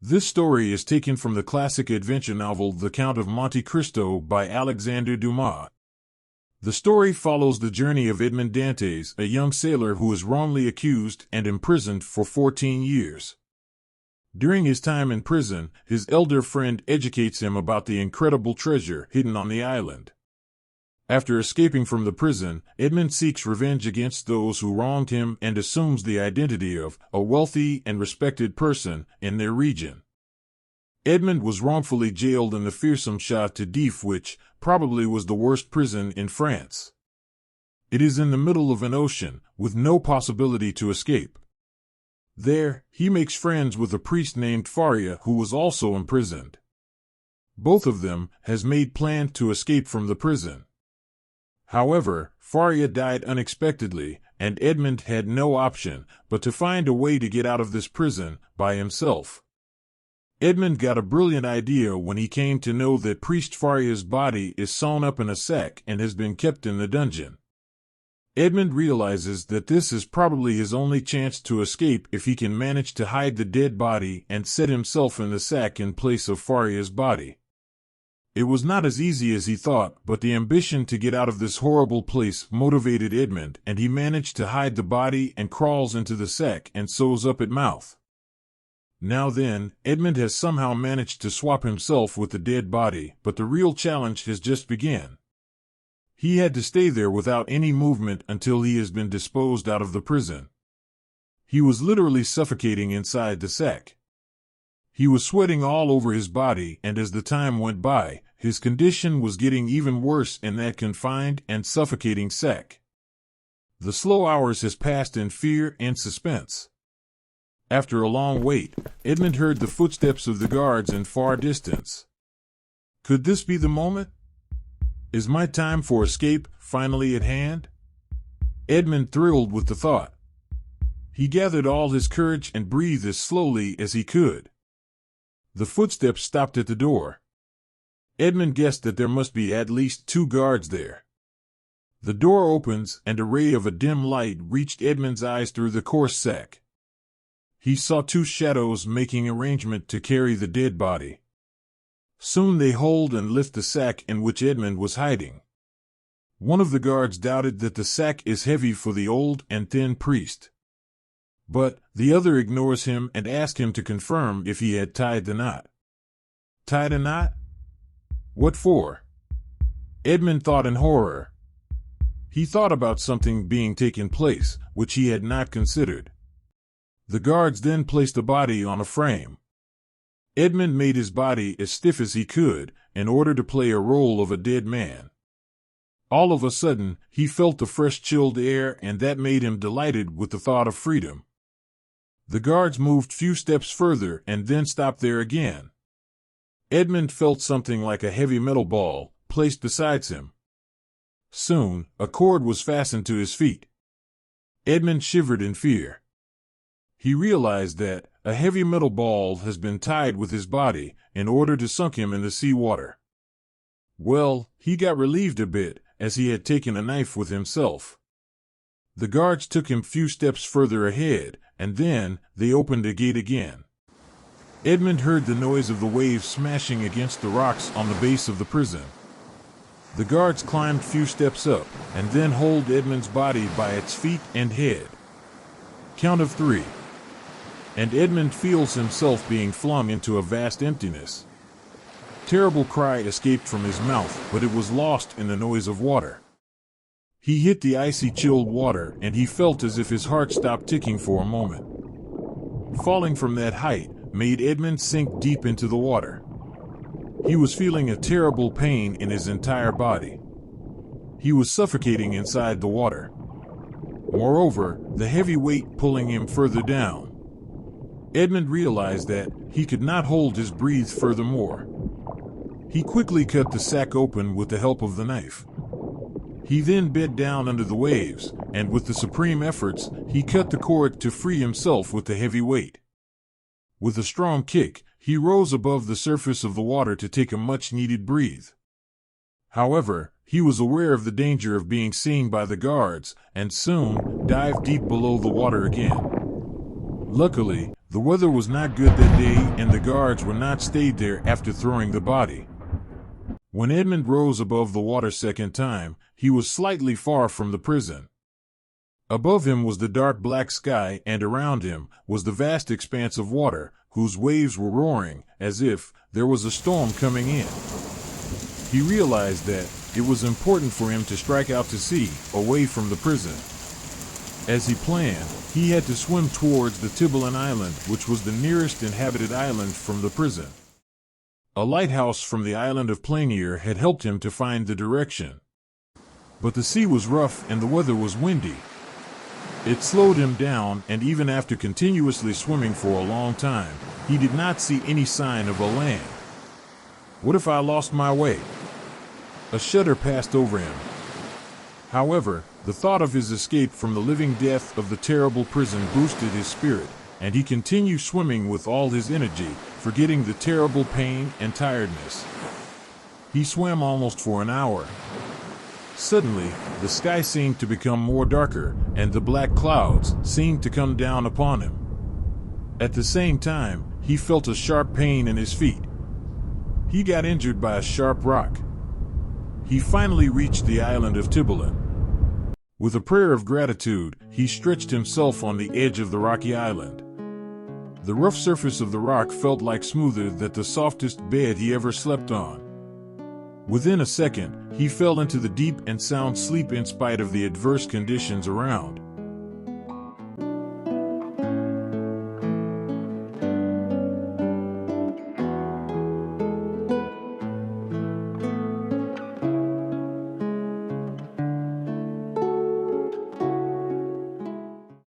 This story is taken from the classic adventure novel The Count of Monte Cristo by Alexandre Dumas. The story follows the journey of Edmond Dantes, a young sailor who is wrongly accused and imprisoned for 14 years. During his time in prison, his elder friend educates him about the incredible treasure hidden on the island. After escaping from the prison, Edmond seeks revenge against those who wronged him and assumes the identity of a wealthy and respected person in their region. Edmond was wrongfully jailed in the fearsome Château d'If, which probably was the worst prison in France. It is in the middle of an ocean, with no possibility to escape. There, he makes friends with a priest named Faria who was also imprisoned. Both of them has made plans to escape from the prison. However, Faria died unexpectedly, and Edmond had no option but to find a way to get out of this prison by himself. Edmond got a brilliant idea when he came to know that Priest Faria's body is sewn up in a sack and has been kept in the dungeon. Edmond realizes that this is probably his only chance to escape if he can manage to hide the dead body and set himself in the sack in place of Faria's body. It was not as easy as he thought, but the ambition to get out of this horrible place motivated Edmond, and he managed to hide the body and crawls into the sack and sews up its mouth. Now then, Edmond has somehow managed to swap himself with the dead body, but the real challenge has just begun. He had to stay there without any movement until he has been disposed out of the prison. He was literally suffocating inside the sack. He was sweating all over his body, and as the time went by, his condition was getting even worse in that confined and suffocating sack. The slow hours has passed in fear and suspense. After a long wait, Edmond heard the footsteps of the guards in far distance. Could this be the moment? Is my time for escape finally at hand? Edmond thrilled with the thought. He gathered all his courage and breathed as slowly as he could. The footsteps stopped at the door. Edmond guessed that there must be at least 2 guards there. The door opens and a ray of a dim light reached Edmond's eyes through the coarse sack. He saw 2 shadows making arrangement to carry the dead body. Soon they hold and lift the sack in which Edmond was hiding. One of the guards doubted that the sack is heavy for the old and thin priest. But the other ignores him and asks him to confirm if he had tied the knot. Tied a knot? What for? Edmond thought in horror. He thought about something being taken place, which he had not considered. The guards then placed the body on a frame. Edmond made his body as stiff as he could in order to play a role of a dead man. All of a sudden, he felt the fresh chilled air, and that made him delighted with the thought of freedom. The guards moved few steps further and then stopped there again. Edmond felt something like a heavy metal ball placed beside him. Soon, a cord was fastened to his feet. Edmond shivered in fear. He realized that a heavy metal ball has been tied with his body in order to sink him in the sea water. Well, he got relieved a bit, as he had taken a knife with himself. The guards took him few steps further ahead, and then they opened the gate again. Edmond heard the noise of the waves smashing against the rocks on the base of the prison. The guards climbed few steps up, and then hold Edmond's body by its feet and head. Count of 3. And Edmond feels himself being flung into a vast emptiness. Terrible cry escaped from his mouth, but it was lost in the noise of water. He hit the icy chilled water, and he felt as if his heart stopped ticking for a moment. Falling from that height made Edmond sink deep into the water. He was feeling a terrible pain in his entire body. He was suffocating inside the water. Moreover, the heavy weight pulling him further down. Edmond realized that he could not hold his breath furthermore. He quickly cut the sack open with the help of the knife. He then bent down under the waves, and with the supreme efforts, he cut the cord to free himself with the heavy weight. With a strong kick, he rose above the surface of the water to take a much-needed breath. However, he was aware of the danger of being seen by the guards, and soon dived deep below the water again. Luckily, The weather was not good that day, and the guards were not stayed there after throwing the body. When Edmund rose above the water second time, he was slightly far from the prison. Above him was the dark black sky, and around him was the vast expanse of water, whose waves were roaring, as if there was a storm coming in. He realized that it was important for him to strike out to sea, away from the prison. As he planned, he had to swim towards the Tiburon Island, which was the nearest inhabited island from the prison. A lighthouse from the island of Planier had helped him to find the direction. But the sea was rough and the weather was windy. It slowed him down, and even after continuously swimming for a long time, he did not see any sign of a land. What if I lost my way? A shudder passed over him. However, the thought of his escape from the living death of the terrible prison boosted his spirit, and he continued swimming with all his energy, forgetting the terrible pain and tiredness. He swam almost for an hour. Suddenly, the sky seemed to become more darker, and the black clouds seemed to come down upon him. At the same time, he felt a sharp pain in his feet. He got injured by a sharp rock. He finally reached the island of Tiburon. With a prayer of gratitude, he stretched himself on the edge of the rocky island. The rough surface of the rock felt like smoother than the softest bed he ever slept on. Within a second, he fell into the deep and sound sleep in spite of the adverse conditions around.